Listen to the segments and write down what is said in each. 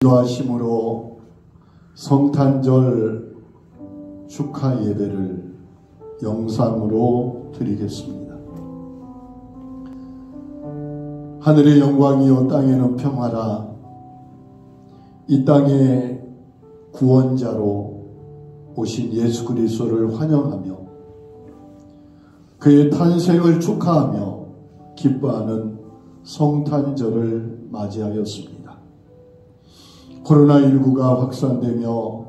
기도하심으로 성탄절 축하 예배를 영상으로 드리겠습니다. 하늘의 영광이요 땅에는 평화라. 이 땅에 구원자로 오신 예수 그리스도를 환영하며 그의 탄생을 축하하며 기뻐하는 성탄절을 맞이하였습니다. 코로나19가 확산되며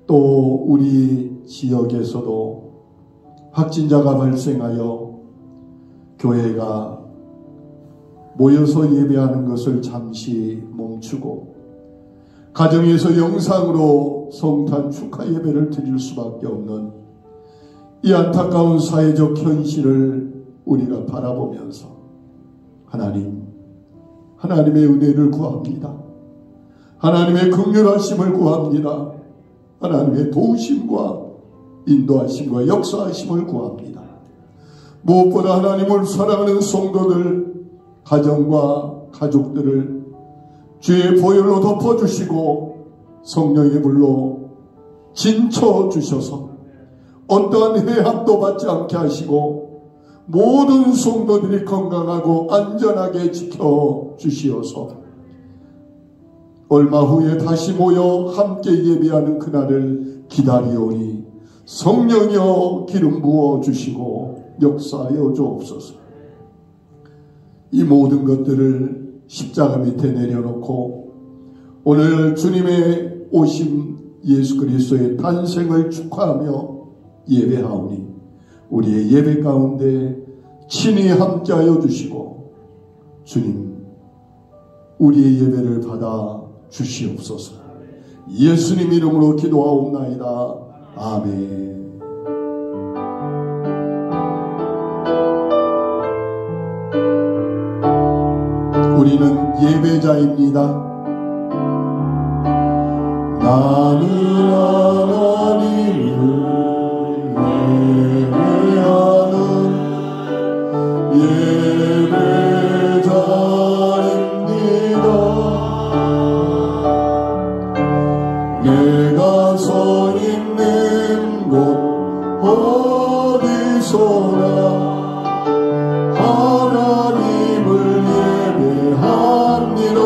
또 우리 지역에서도 확진자가 발생하여 교회가 모여서 예배하는 것을 잠시 멈추고 가정에서 영상으로 성탄 축하 예배를 드릴 수밖에 없는 이 안타까운 사회적 현실을 우리가 바라보면서 하나님의 은혜를 구합니다. 하나님의 긍휼하심을 구합니다. 하나님의 도우심과 인도하심과 역사하심을 구합니다. 무엇보다 하나님을 사랑하는 성도들, 가정과 가족들을 주의 보혈로 덮어주시고 성령의 불로 진쳐주셔서 어떠한 해합도 받지 않게 하시고 모든 성도들이 건강하고 안전하게 지켜주시어서 얼마 후에 다시 모여 함께 예배하는 그날을 기다리오니 성령이여 기름 부어주시고 역사하여 주옵소서. 이 모든 것들을 십자가 밑에 내려놓고 오늘 주님의 오심 예수 그리스도의 탄생을 축하하며 예배하오니 우리의 예배 가운데 친히 함께하여 주시고 주님 우리의 예배를 받아 주시옵소서. 예수님 이름으로 기도하옵나이다. 아멘. 우리는 예배자입니다. 나는 하나님을 예배하는 예배자입니다. 내가 서 있는 곳 어디서나 하나님을 예배합니다.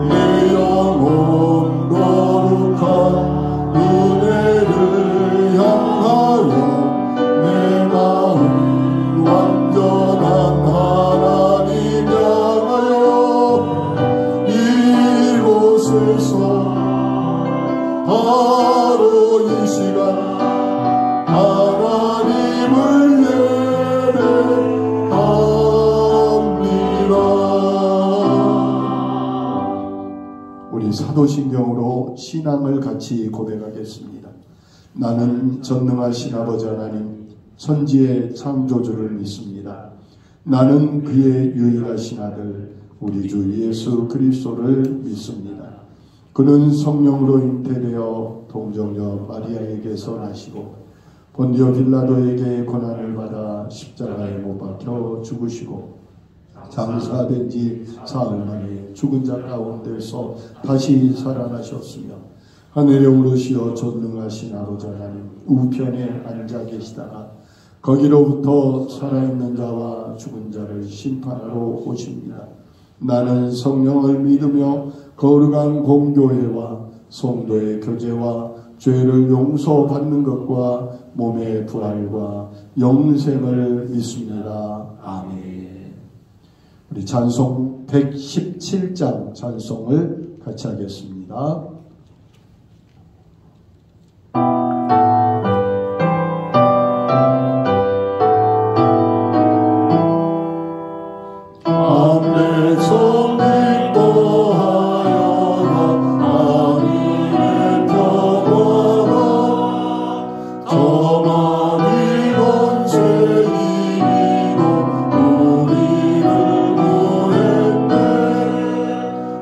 내 영혼 거룩한 은혜를 향하여 내 마음 완전한 하나님 향하여 이곳에서 바로 이 시간 하나님을 예배합니다. 우리 사도신경으로 신앙을 같이 고백하겠습니다. 나는 전능하신 아버지 하나님 천지의 창조주를 믿습니다. 나는 그의 유일하신 아들 우리 주 예수 그리스도를 믿습니다. 그는 성령으로 잉태되어 동정녀 마리아에게서 나시고 본디오 빌라도에게 고난을 받아 십자가에 못 박혀 죽으시고 장사된 지 사흘 만에 죽은 자 가운데서 다시 살아나셨으며 하늘에 오르시어 전능하신 아버지 하나님 우편에 앉아 계시다가 거기로부터 살아있는 자와 죽은 자를 심판하러 오십니다. 나는 성령을 믿으며 거룩한 공교회와 성도의 교제와 죄를 용서받는 것과 몸의 부활과 영생을 믿습니다. 아멘. 우리 찬송 117장 찬송을 같이 하겠습니다.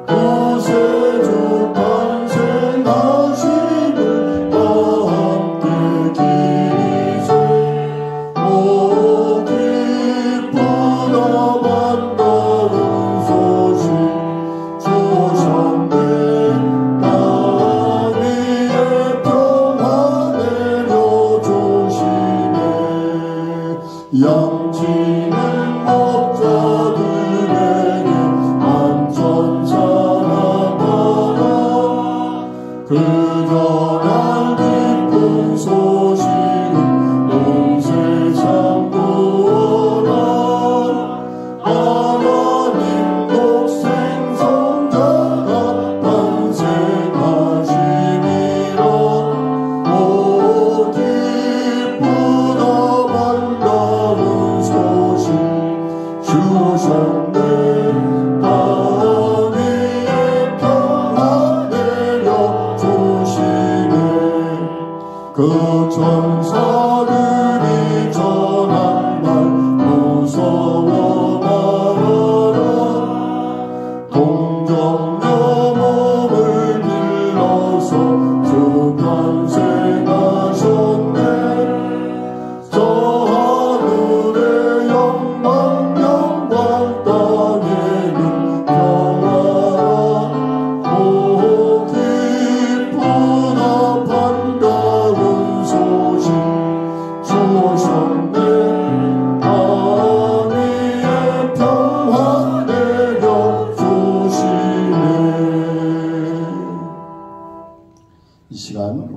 구세주 탄생하심을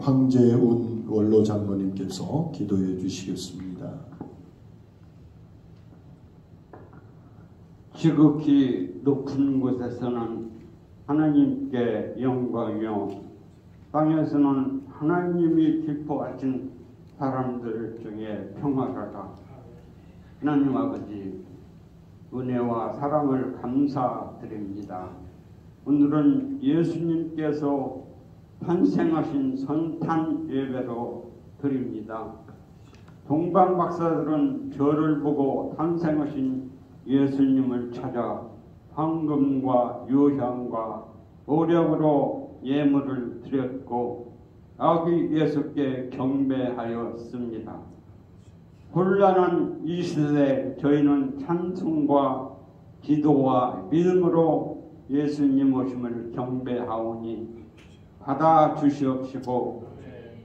황재운 원로 장로님께서 기도해 주시겠습니다. 지극히 높은 곳에서는 하나님께 영광이요, 땅에서는 하나님이 기뻐하신 사람들 중에 평화가. 하나님 아버지, 은혜와 사랑을 감사드립니다. 오늘은 예수님께서 탄생하신 선탄 예배로 드립니다. 동방 박사들은 별을 보고 탄생하신 예수님을 찾아 황금과 유향과 오력으로 예물을 드렸고 아기 예수께 경배하였습니다. 혼란한 이 시대에 저희는 찬송과 기도와 믿음으로 예수님 오심을 경배하오니 받아주시옵시고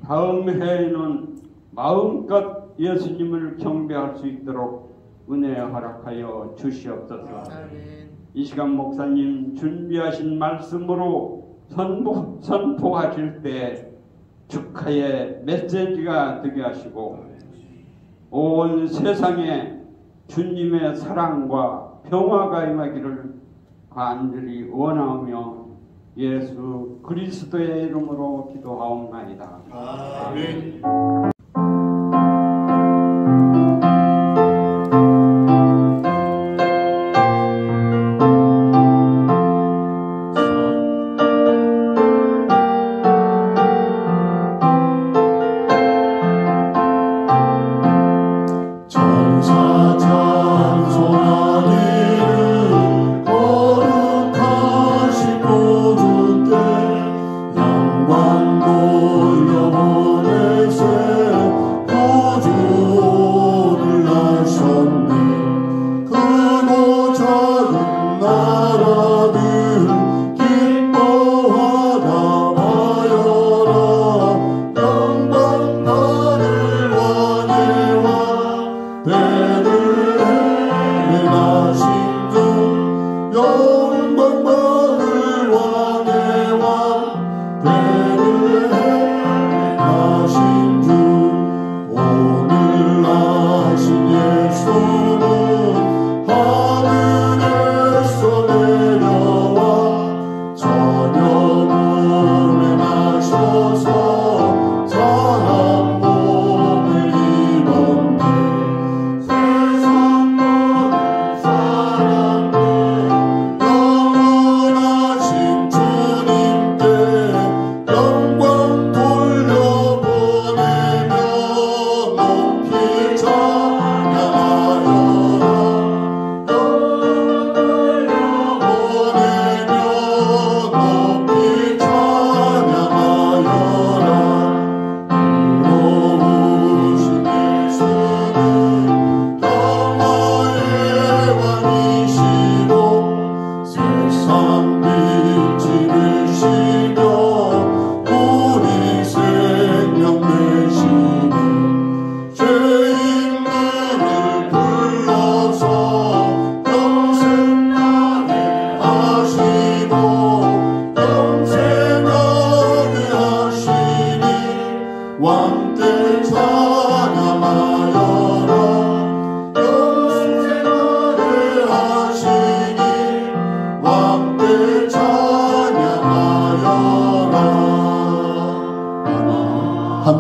다음 해에는 마음껏 예수님을 경배할 수 있도록 은혜 허락하여 주시옵소서. 이 시간 목사님 준비하신 말씀으로 선포하실 때 축하의 메시지가 되게 하시고 온 세상에 주님의 사랑과 평화가 임하기를 간절히 원하며 예수 그리스도의 이름으로 기도하옵나이다. 아멘.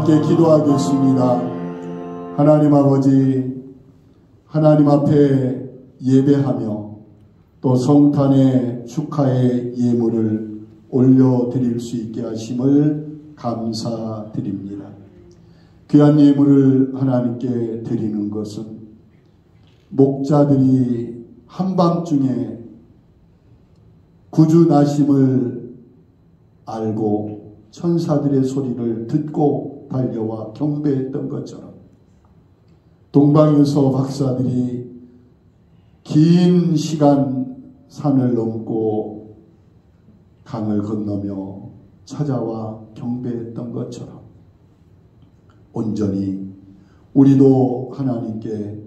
함께 기도하겠습니다. 하나님 아버지, 하나님 앞에 예배하며 또 성탄의 축하의 예물을 올려드릴 수 있게 하심을 감사드립니다. 귀한 예물을 하나님께 드리는 것은 목자들이 한밤중에 구주 나심을 알고 천사들의 소리를 듣고 달려와 경배했던 것처럼 동방에서 박사들이 긴 시간 산을 넘고 강을 건너며 찾아와 경배했던 것처럼 온전히 우리도 하나님께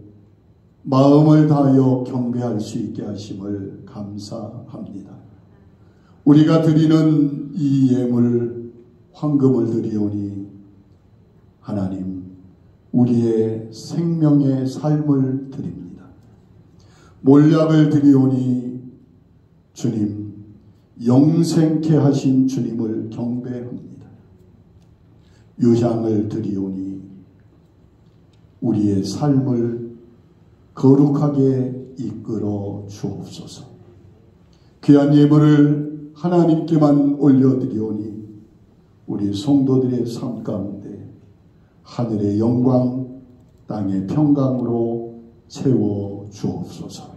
마음을 다하여 경배할 수 있게 하심을 감사합니다. 우리가 드리는 이 예물 황금을 드리오니 하나님 우리의 생명의 삶을 드립니다. 몰약을 드리오니 주님 영생케 하신 주님을 경배합니다. 유향을 드리오니 우리의 삶을 거룩하게 이끌어 주옵소서. 귀한 예물을 하나님께만 올려드리오니 우리 성도들의 삶 가운데 하늘의 영광 땅의 평강으로 채워 주옵소서.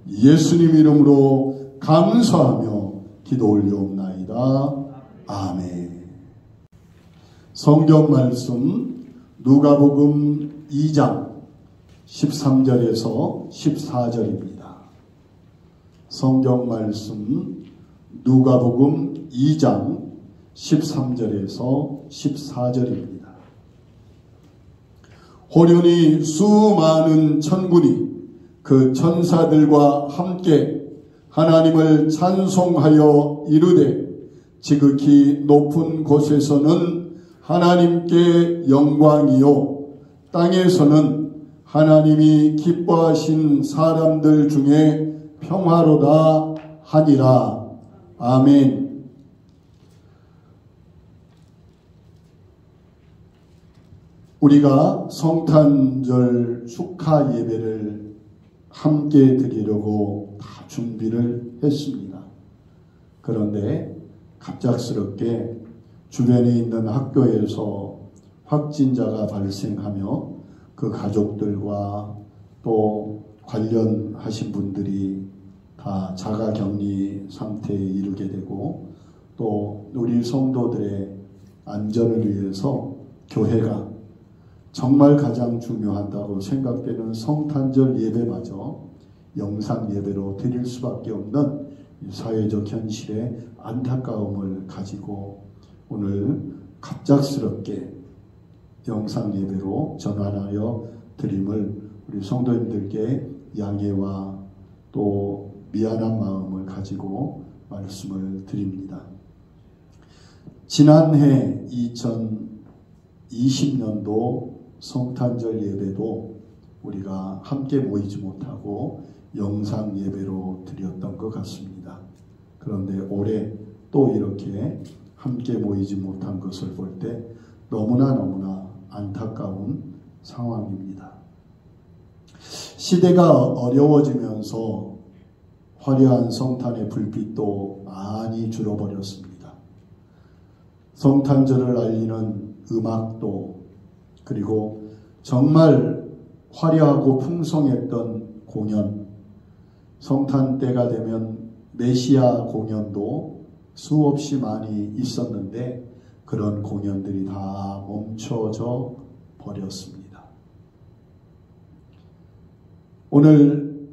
예수님 이름으로 감사하며 기도 올려옵나이다. 아멘. 성경 말씀 누가복음 2장 13절에서 14절입니다. 성경 말씀 누가복음 2장 13절에서 14절입니다. 호련히 수많은 천군이 그 천사들과 함께 하나님을 찬송하여 이르되 지극히 높은 곳에서는 하나님께 영광이요 땅에서는 하나님이 기뻐하신 사람들 중에 평화로다 하니라. 아멘. 우리가 성탄절 축하 예배를 함께 드리려고 다 준비를 했습니다. 그런데 갑작스럽게 주변에 있는 학교에서 확진자가 발생하며 그 가족들과 또 관련하신 분들이 다 자가격리 상태에 이르게 되고 또 우리 성도들의 안전을 위해서 교회가 정말 가장 중요하다고 생각되는 성탄절 예배마저 영상 예배로 드릴 수밖에 없는 사회적 현실의 안타까움을 가지고 오늘 갑작스럽게 영상 예배로 전환하여 드림을 우리 성도님들께 양해와 또 미안한 마음을 가지고 말씀을 드립니다. 지난해 2020년도 성탄절 예배도 우리가 함께 모이지 못하고 영상 예배로 드렸던 것 같습니다. 그런데 올해 또 이렇게 함께 모이지 못한 것을 볼 때 너무나 안타까운 상황입니다. 시대가 어려워지면서 화려한 성탄의 불빛도 많이 줄어버렸습니다. 성탄절을 알리는 음악도 그리고 정말 화려하고 풍성했던 공연, 성탄 때가 되면 메시아 공연도 수없이 많이 있었는데 그런 공연들이 다 멈춰져 버렸습니다. 오늘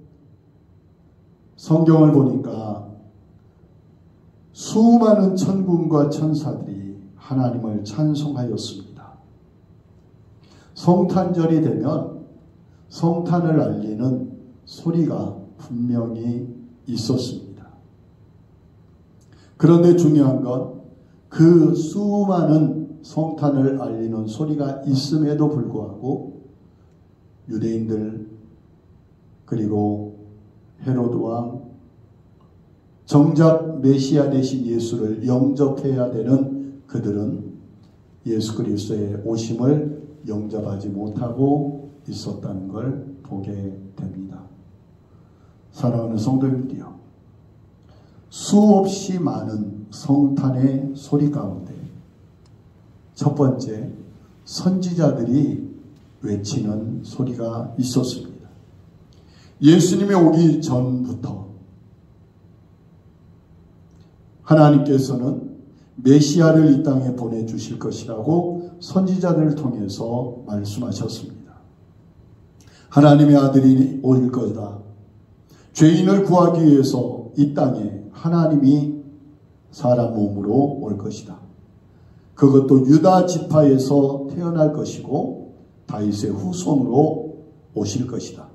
성경을 보니까 수많은 천군과 천사들이 하나님을 찬송하였습니다. 성탄절이 되면 성탄을 알리는 소리가 분명히 있었습니다. 그런데 중요한 건 그 수많은 성탄을 알리는 소리가 있음에도 불구하고 유대인들 그리고 헤로드 왕 정작 메시아 되신 예수를 영접해야 되는 그들은 예수 그리스도의 오심을 영접하지 못하고 있었다는 걸 보게 됩니다. 사랑하는 성도님들이요, 수없이 많은 성탄의 소리 가운데 첫 번째 선지자들이 외치는 소리가 있었습니다. 예수님이 오기 전부터 하나님께서는 메시아를 이 땅에 보내주실 것이라고 선지자들을 통해서 말씀하셨습니다. 하나님의 아들이 올 거다. 죄인을 구하기 위해서 이 땅에 하나님이 사람 몸으로 올 것이다. 그것도 유다 지파에서 태어날 것이고 다윗의 후손으로 오실 것이다.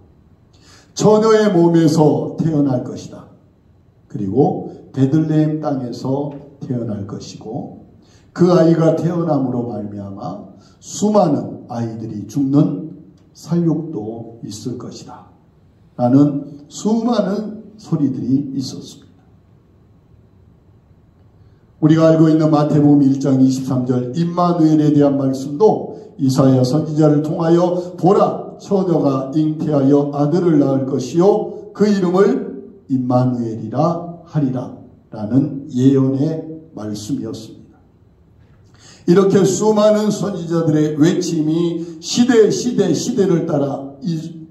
처녀의 몸에서 태어날 것이다. 그리고 베들레헴 땅에서 태어날 것이고 그 아이가 태어남으로 말미암아 수많은 아이들이 죽는 살육도 있을 것이다. 라는 수많은 소리들이 있었습니다. 우리가 알고 있는 마태복음 1장 23절 임마누엘에 대한 말씀도 이사야 선지자를 통하여 보라 처녀가 잉태하여 아들을 낳을 것이요 그 이름을 임마누엘이라 하리라 라는 예언의 말씀이었습니다. 이렇게 수많은 선지자들의 외침이 시대를 따라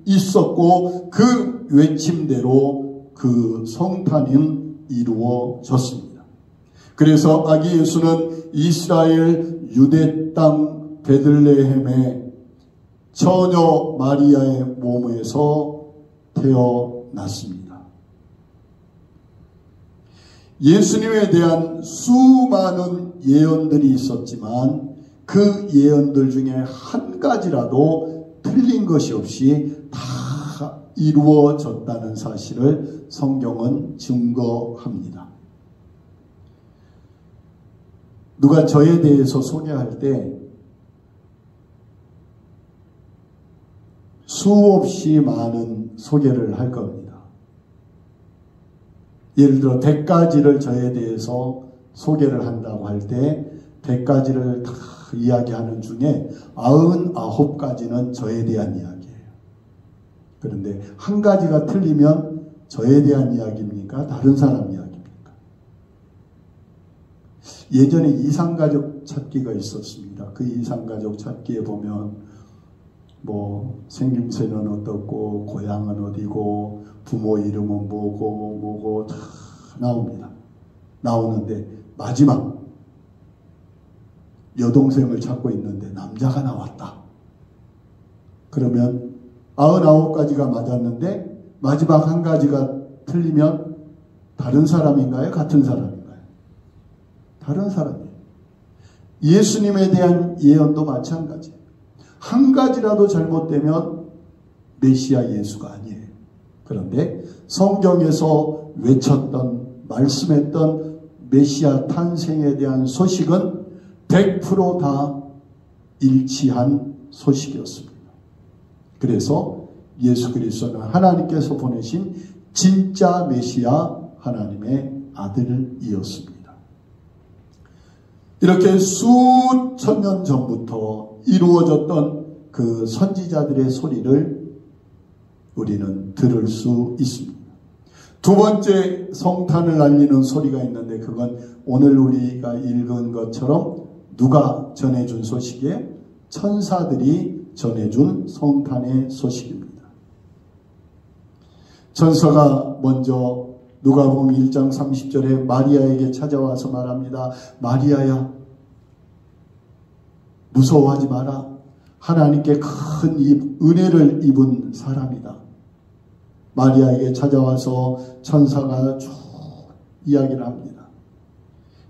있었고 그 외침대로 그 성탄은 이루어졌습니다. 그래서 아기 예수는 이스라엘 유대 땅 베들레헴의 처녀 마리아의 몸에서 태어났습니다. 예수님에 대한 수많은 예언들이 있었지만 그 예언들 중에 한 가지라도 틀린 것이 없이 다 이루어졌다는 사실을 성경은 증거합니다. 누가 저에 대해서 소개할 때 수없이 많은 소개를 할 겁니다. 예를 들어 100가지를 저에 대해서 소개를 한다고 할 때 100가지를 다 이야기하는 중에 99가지는 저에 대한 이야기예요. 그런데 한 가지가 틀리면 저에 대한 이야기입니까? 다른 사람 이야기입니까? 예전에 이상가족 찾기가 있었습니다. 그 이상가족 찾기에 보면 뭐 생김새는 어떻고 고향은 어디고 부모 이름은 뭐고 다 나옵니다. 나오는데 마지막 여동생을 찾고 있는데 남자가 나왔다. 그러면 99가지가 맞았는데 마지막 한 가지가 틀리면 다른 사람인가요? 같은 사람인가요? 다른 사람이에요. 예수님에 대한 예언도 마찬가지예요. 한 가지라도 잘못되면 메시아 예수가 아니에요. 그런데 성경에서 외쳤던 말씀했던 메시아 탄생에 대한 소식은 100% 다 일치한 소식이었습니다. 그래서 예수 그리스도는 하나님께서 보내신 진짜 메시아 하나님의 아들이었습니다. 이렇게 수천 년 전부터 이루어졌던 그 선지자들의 소리를 우리는 들을 수 있습니다. 두 번째 성탄을 알리는 소리가 있는데 그건 오늘 우리가 읽은 것처럼 누가 전해준 소식이에요? 천사들이 전해준 성탄의 소식입니다. 천사가 먼저 누가복음 1장 30절에 마리아에게 찾아와서 말합니다. 마리아야, 무서워하지 마라. 하나님께 큰 은혜를 입은 사람이다. 마리아에게 찾아와서 천사가 쭉 이야기를 합니다.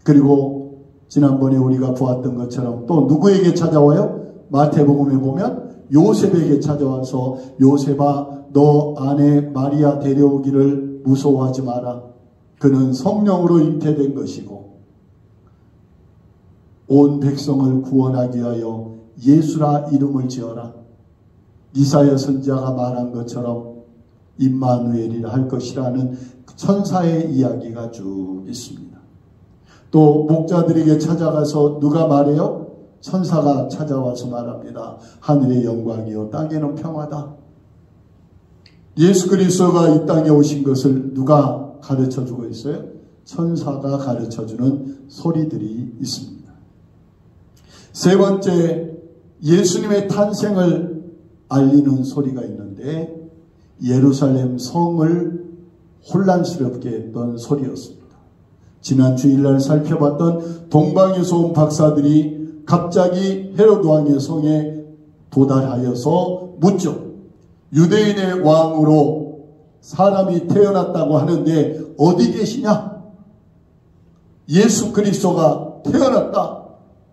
그리고 지난번에 우리가 보았던 것처럼 또 누구에게 찾아와요? 마태복음에 보면 요셉에게 찾아와서 요셉아, 너 아내 마리아 데려오기를 무서워하지 마라. 그는 성령으로 잉태된 것이고 온 백성을 구원하기 위하여 예수라 이름을 지어라. 이사야 선지자가 말한 것처럼 임마누엘이라 할 것이라는 천사의 이야기가 쭉 있습니다. 또 목자들에게 찾아가서 누가 말해요? 천사가 찾아와서 말합니다. 하늘의 영광이요 땅에는 평화다. 예수 그리스도가 이 땅에 오신 것을 누가 가르쳐주고 있어요? 천사가 가르쳐주는 소리들이 있습니다. 세 번째, 예수님의 탄생을 알리는 소리가 있는데 예루살렘 성을 혼란스럽게 했던 소리였습니다. 지난 주일날 살펴봤던 동방에서 온 박사들이 갑자기 헤롯 왕의 성에 도달하여서 묻죠. 유대인의 왕으로 사람이 태어났다고 하는데 어디 계시냐? 예수 그리스도가 태어났다.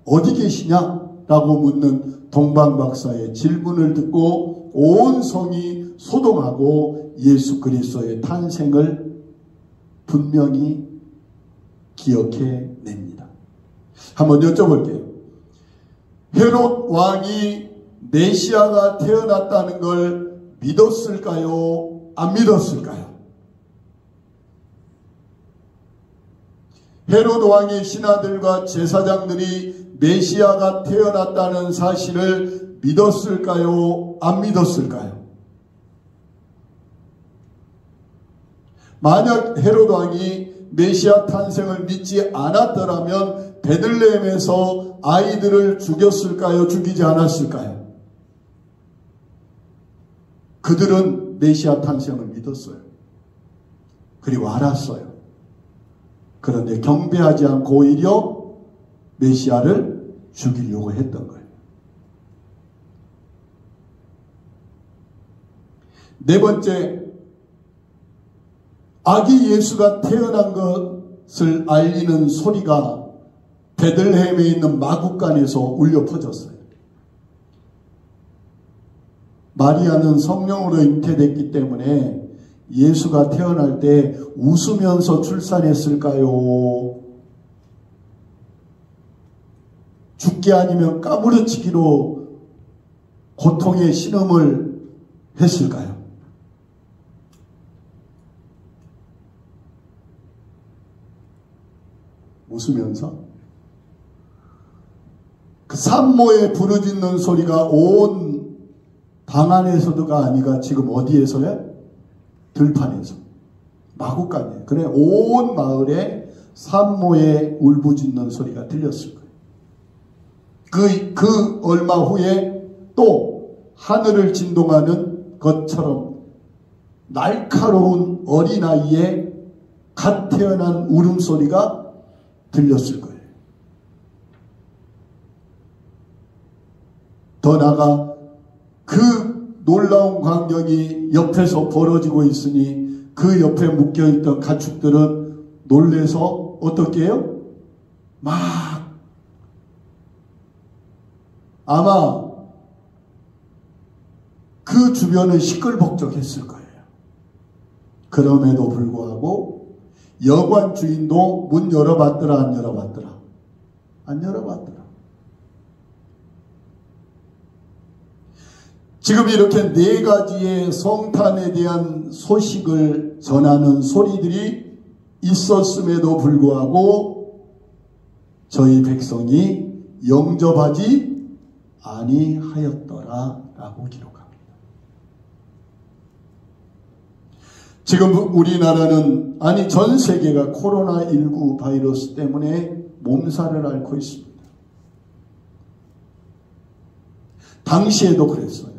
어디 계시냐? 라고 묻는 동방 박사의 질문을 듣고 온 성이 소동하고 예수 그리스도의 탄생을 분명히 기억해냅니다. 한번 여쭤볼게요. 헤롯 왕이 메시아가 태어났다는 걸 믿었을까요? 안 믿었을까요? 헤롯 왕의 신하들과 제사장들이 메시아가 태어났다는 사실을 믿었을까요? 안 믿었을까요? 만약 헤롯 왕이 메시아 탄생을 믿지 않았더라면 베들레헴에서 아이들을 죽였을까요? 죽이지 않았을까요? 그들은 메시아 탄생을 믿었어요. 그리고 알았어요. 그런데 경배하지 않고 오히려 메시아를 죽이려고 했던 거예요. 네 번째, 아기 예수가 태어난 것을 알리는 소리가 베들레헴에 있는 마구간에서 울려 퍼졌어요. 마리아는 성령으로 잉태됐기 때문에 예수가 태어날 때 웃으면서 출산했을까요? 죽기 아니면 까무러치기로 고통의 신음을 했을까요? 웃으면서? 그 산모의 부르짖는 소리가 온 방 안에서도가 아니라 지금 어디에서요? 들판에서. 마구간에. 그래, 온 마을에 산모의 울부짖는 소리가 들렸을 거예요. 그 얼마 후에 또 하늘을 진동하는 것처럼 날카로운 어린아이의 갓 태어난 울음소리가 들렸을 거예요. 더 나아가 그 놀라운 광경이 옆에서 벌어지고 있으니 그 옆에 묶여있던 가축들은 놀래서 어떻게 해요? 막 아마 그 주변은 시끌벅적했을 거예요. 그럼에도 불구하고 여관 주인도 문 열어봤더라 안 열어봤더라? 안 열어봤더라. 지금 이렇게 네 가지의 성탄에 대한 소식을 전하는 소리들이 있었음에도 불구하고 저희 백성이 영접하지 아니하였더라 라고 기록합니다. 지금 우리나라는 아니 전 세계가 코로나19 바이러스 때문에 몸살을 앓고 있습니다. 당시에도 그랬어요.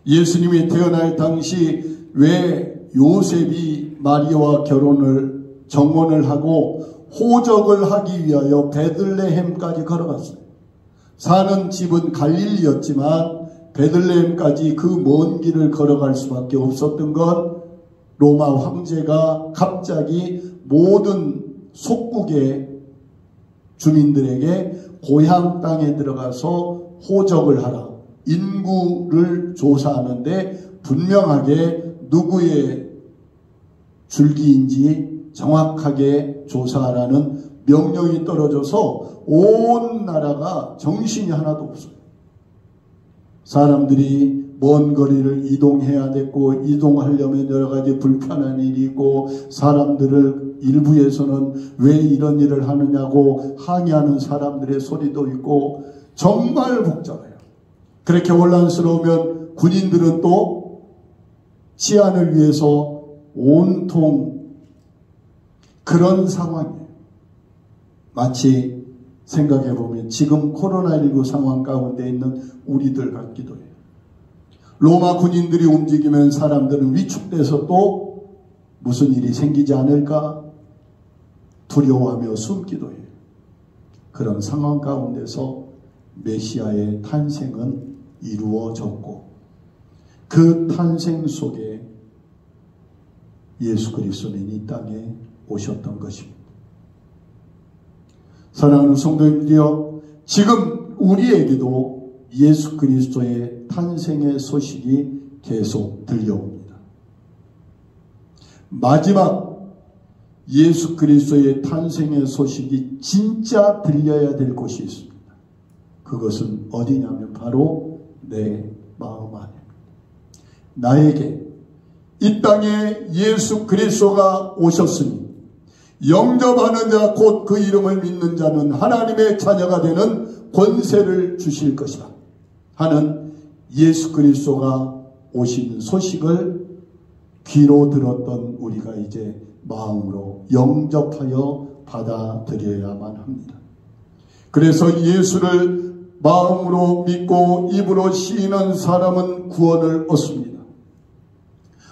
예수님이 태어날 당시 왜 요셉이 마리아와 정혼을 하고 호적을 하기 위하여 베들레헴까지 걸어갔어요. 사는 집은 갈릴리였지만 베들레헴까지 그 먼 길을 걸어갈 수밖에 없었던 건 로마 황제가 갑자기 모든 속국의 주민들에게 고향 땅에 들어가서 호적을 하라. 인구를 조사하는데 분명하게 누구의 줄기인지 정확하게 조사하라는 명령이 떨어져서 온 나라가 정신이 하나도 없어요. 사람들이 먼 거리를 이동해야 됐고 이동하려면 여러 가지 불편한 일이 있고 사람들을 일부에서는 왜 이런 일을 하느냐고 항의하는 사람들의 소리도 있고 정말 복잡해요. 그렇게 혼란스러우면 군인들은 또 치안을 위해서 온통 그런 상황이에요. 마치 생각해보면 지금 코로나19 상황 가운데 있는 우리들 같기도 해요. 로마 군인들이 움직이면 사람들은 위축돼서 또 무슨 일이 생기지 않을까 두려워하며 숨기도 해요. 그런 상황 가운데서 메시아의 탄생은 이루어졌고 그 탄생 속에 예수 그리스도는 이 땅에 오셨던 것입니다. 사랑하는 성도님들이여, 지금 우리에게도 예수 그리스도의 탄생의 소식이 계속 들려옵니다. 마지막 예수 그리스도의 탄생의 소식이 진짜 들려야 될 곳이 있습니다. 그것은 어디냐면 바로 내 마음 안입니다. 나에게 이 땅에 예수 그리스도가 오셨으니 영접하는 자 곧 그 이름을 믿는 자는 하나님의 자녀가 되는 권세를 주실 것이다 하는 예수 그리스도가 오신 소식을 귀로 들었던 우리가 이제 마음으로 영접하여 받아들여야만 합니다. 그래서 예수를 마음으로 믿고 입으로 시인한 사람은 구원을 얻습니다.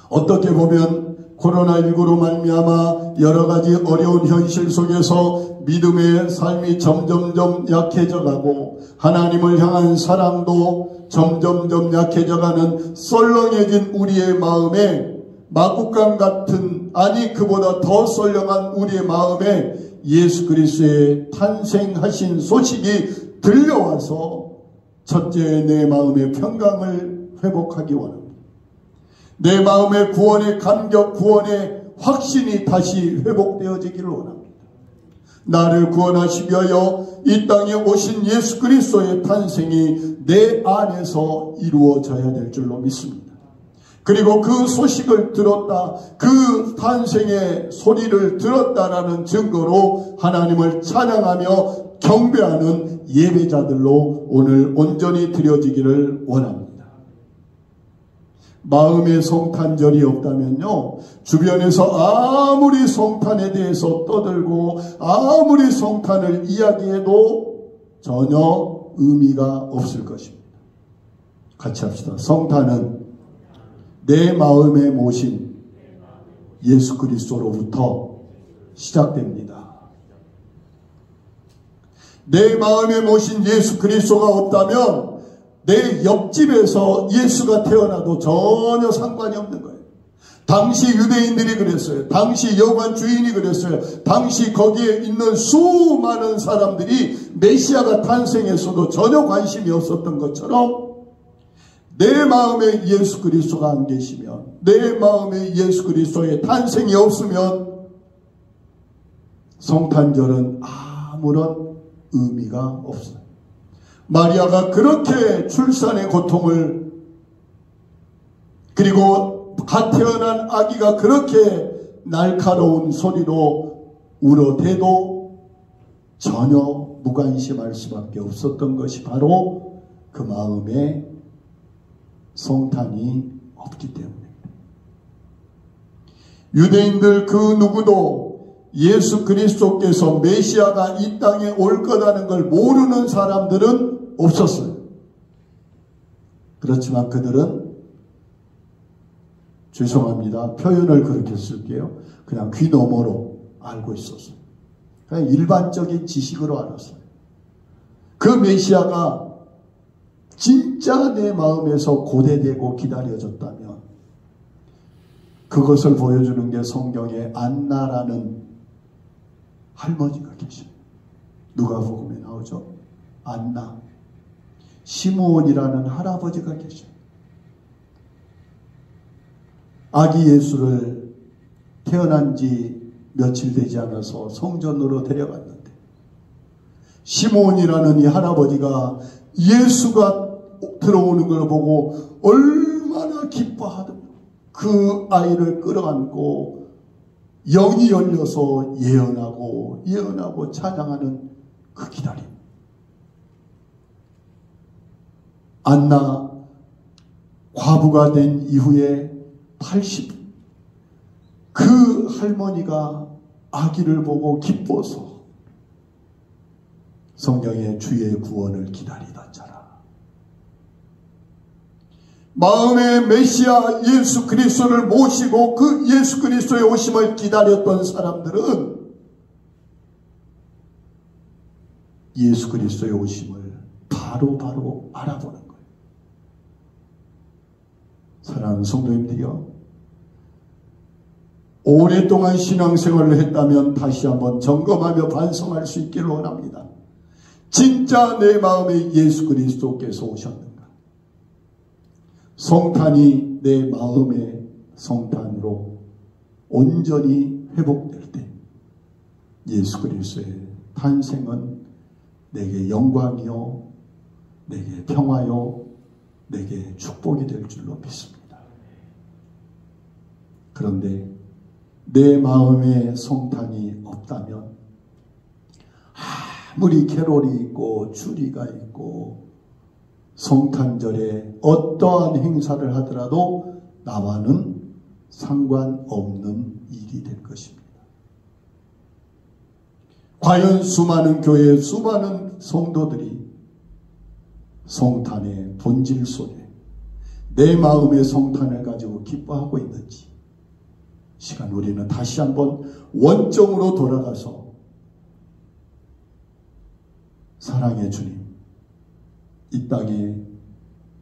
어떻게 보면 코로나19로 말미암아 여러 가지 어려운 현실 속에서 믿음의 삶이 점점점 약해져 가고 하나님을 향한 사랑도 점점점 약해져 가는 썰렁해진 우리의 마음에 마구간 같은, 아니 그보다 더 썰렁한 우리의 마음에 예수 그리스도의 탄생하신 소식이 들려와서 첫째 내 마음의 평강을 회복하기 원합니다. 내 마음의 구원의 감격, 구원의 확신이 다시 회복되어지기를 원합니다. 나를 구원하시기 위하여 이 땅에 오신 예수 그리스도의 탄생이 내 안에서 이루어져야 될 줄로 믿습니다. 그리고 그 소식을 들었다, 그 탄생의 소리를 들었다라는 증거로 하나님을 찬양하며 경배하는 예배자들로 오늘 온전히 드려지기를 원합니다. 마음의 성탄절이 없다면요, 주변에서 아무리 성탄에 대해서 떠들고 아무리 성탄을 이야기해도 전혀 의미가 없을 것입니다. 같이 합시다. 성탄은 내 마음에 모신 예수 그리스도로부터 시작됩니다. 내 마음에 모신 예수 그리스도가 없다면 내 옆집에서 예수가 태어나도 전혀 상관이 없는 거예요. 당시 유대인들이 그랬어요. 당시 여관 주인이 그랬어요. 당시 거기에 있는 수많은 사람들이 메시아가 탄생했어도 전혀 관심이 없었던 것처럼 내 마음에 예수 그리스도가 안 계시면, 내 마음에 예수 그리스도의 탄생이 없으면 성탄절은 아무런 의미가 없어요. 마리아가 그렇게 출산의 고통을, 그리고 갓 태어난 아기가 그렇게 날카로운 소리로 울어대도 전혀 무관심할 수밖에 없었던 것이 바로 그 마음에 성탄이 없기 때문입니다. 유대인들 그 누구도 예수 그리스도께서 메시아가 이 땅에 올 거라는 걸 모르는 사람들은 없었어요. 그렇지만 그들은, 죄송합니다, 표현을 그렇게 쓸게요, 그냥 귀 너머로 알고 있었어요. 그냥 일반적인 지식으로 알았어요. 그 메시아가 진짜 내 마음에서 고대되고 기다려졌다면 그것을 보여주는 게 성경에 안나라는 할머니가 계십니다. 누가복음에 나오죠. 안나. 시므온이라는 할아버지가 계십니다. 아기 예수를 태어난 지 며칠 되지 않아서 성전으로 데려갔는데 시므온이라는 이 할아버지가 예수가 들어오는 걸 보고 얼마나 기뻐하던가. 그 아이를 끌어안고 영이 열려서 예언하고 찬양하는 그 기다림. 안나 과부가 된 이후에 80, 그 할머니가 아기를 보고 기뻐서 성경의 주의 구원을 기다리던 자라. 마음의 메시아 예수 그리스도를 모시고 그 예수 그리스도의 오심을 기다렸던 사람들은 예수 그리스도의 오심을 바로 알아보는 거예요. 사랑하는 성도님들이요, 오랫동안 신앙생활을 했다면 다시 한번 점검하며 반성할 수 있기를 원합니다. 진짜 내 마음에 예수 그리스도께서 오셨는가? 성탄이 내 마음의 성탄으로 온전히 회복될 때 예수 그리스도의 탄생은 내게 영광이요, 내게 평화요, 내게 축복이 될 줄로 믿습니다. 그런데 내 마음에 성탄이 없다면 아무리 캐롤이 있고 주리가 있고 성탄절에 어떠한 행사를 하더라도 나와는 상관없는 일이 될 것입니다. 과연 수많은 교회, 수많은 성도들이 성탄의 본질 속에 내 마음의 성탄을 가지고 기뻐하고 있는지, 시간 우리는 다시 한번 원점으로 돌아가서 사랑의 주님, 이 땅에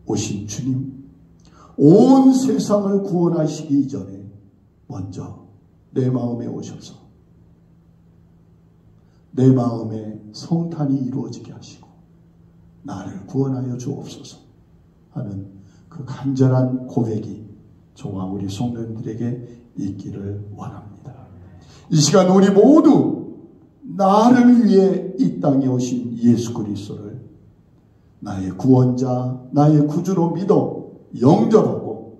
오신 주님, 온 세상을 구원하시기 이전에 먼저 내 마음에 오셔서 내 마음에 성탄이 이루어지게 하시고 나를 구원하여 주옵소서 하는 그 간절한 고백이 저와 우리 성도님들에게 있기를 원합니다. 이 시간 우리 모두 나를 위해 이 땅에 오신 예수 그리스도를 나의 구원자, 나의 구주로 믿어 영접하고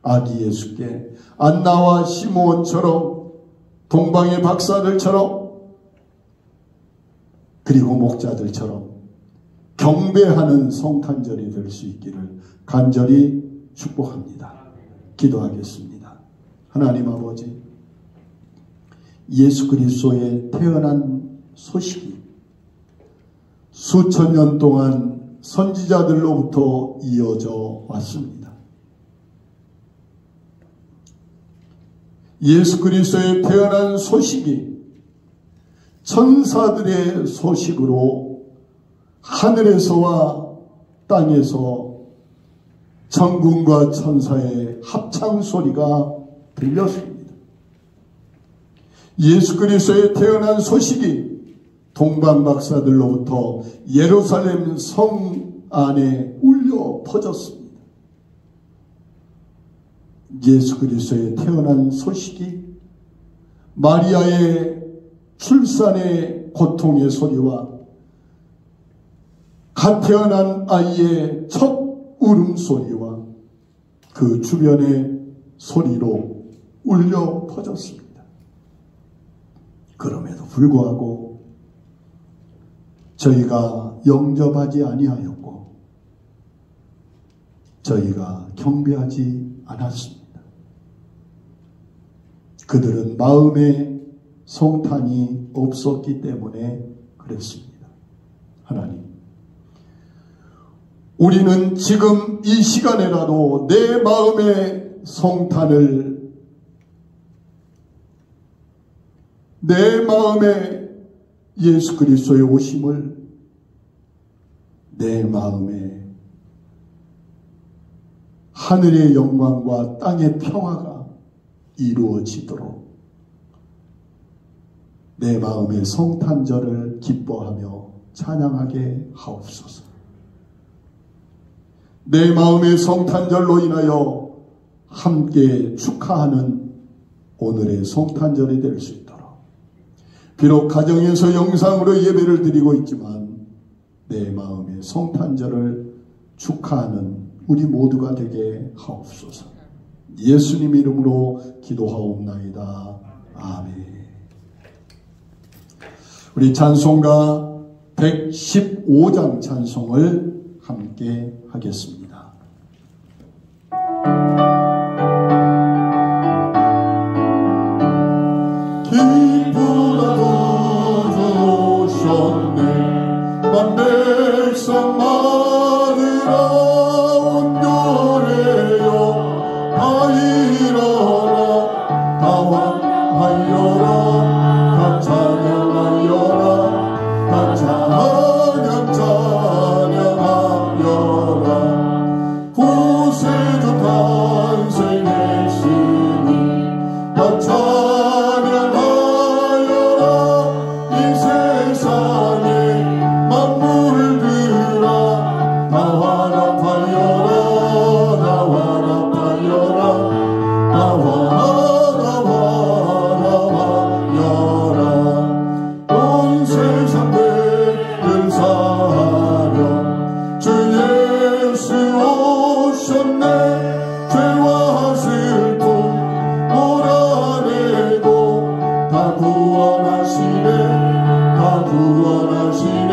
아기 예수께 안나와 시므온처럼, 동방의 박사들처럼, 그리고 목자들처럼 경배하는 성탄절이 될 수 있기를 간절히 축복합니다. 기도하겠습니다. 하나님 아버지, 예수 그리스도의 태어난 소식이 수천 년 동안 선지자들로부터 이어져 왔습니다. 예수 그리스도의 태어난 소식이 천사들의 소식으로 하늘에서와 땅에서 천군과 천사의 합창 소리가 들렸습니다. 예수 그리스도의 태어난 소식이 동방 박사들로부터 예루살렘 성 안에 울려 퍼졌습니다. 예수 그리스도의 태어난 소식이 마리아의 출산의 고통의 소리와 갓 태어난 아이의 첫 울음소리와 그 주변의 소리로 울려 퍼졌습니다. 그럼에도 불구하고 저희가 영접하지 아니하였고 저희가 경배하지 않았습니다. 그들은 마음에 성탄이 없었기 때문에 그랬습니다. 하나님, 우리는 지금 이 시간에라도 내 마음의 성탄을, 내 마음에 예수 그리스도의 오심을, 내 마음에 하늘의 영광과 땅의 평화가 이루어지도록 내 마음의 성탄절을 기뻐하며 찬양하게 하옵소서. 내 마음의 성탄절로 인하여 함께 축하하는 오늘의 성탄절이 될 수 있도록, 비록 가정에서 영상으로 예배를 드리고 있지만 내 마음의 성탄절을 축하하는 우리 모두가 되게 하옵소서. 예수님 이름으로 기도하옵나이다. 아멘. 우리 찬송가 115장 찬송을 함께 하겠습니다. 기쁘다 들어오셨네 만백성 마으라 온교래요 다 일어나 다 환하여라 다 찬양하여라 다 찬양 세상 죄를 사하며 주 예수 오셨네. 죄와 슬픔 몰아내고 다 구원하시네. 다 구원하시네.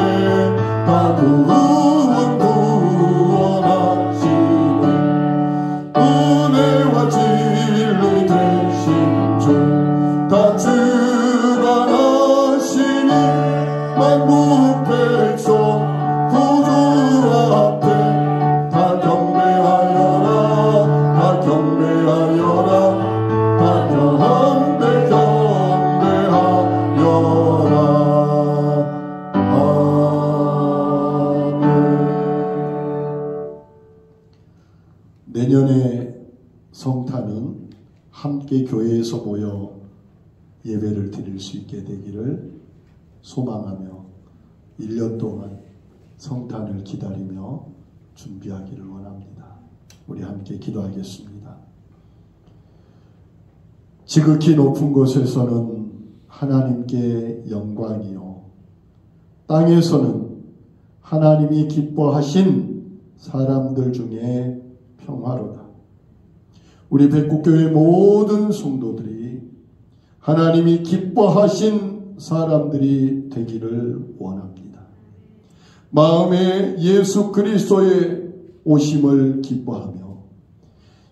다 구원하시네. 은혜와 진리 되신 주 다 주관하시니 만국 백성 구주 앞에 다 경배하여라. 다 경배하여라. 다 경배하여라. 내년에 성탄은 함께 교회에서 모여 예배를 드릴 수 있게 되기를 소망하며 1년 동안 성탄을 기다리며 준비하기를 원합니다. 우리 함께 기도하겠습니다. 지극히 높은 곳에서는 하나님께 영광이요, 땅에서는 하나님이 기뻐하신 사람들 중에 평화로다. 우리 백국교회 모든 성도들이 하나님이 기뻐하신 사람들이 되기를 원합니다. 마음에 예수 그리스도의 오심을 기뻐하며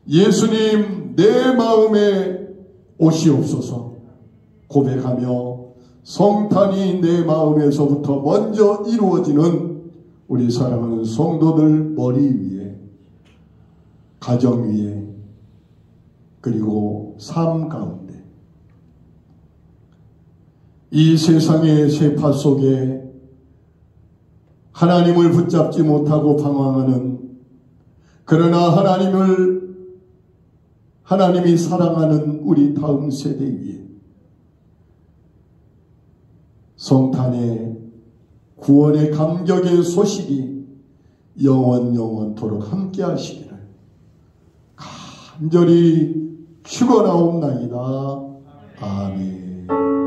예수님 내 마음에 오시옵소서 고백하며 성탄이 내 마음에서부터 먼저 이루어지는 우리 사랑하는 성도들 머리 위에, 가정 위에, 그리고 삶 가운데 이 세상의 세파 속에 하나님을 붙잡지 못하고 방황하는, 그러나 하나님이 사랑하는 우리 다음 세대 위에 성탄의 구원의 감격의 소식이 영원토록 함께 하시기를 간절히 축원하옵나이다. 아멘.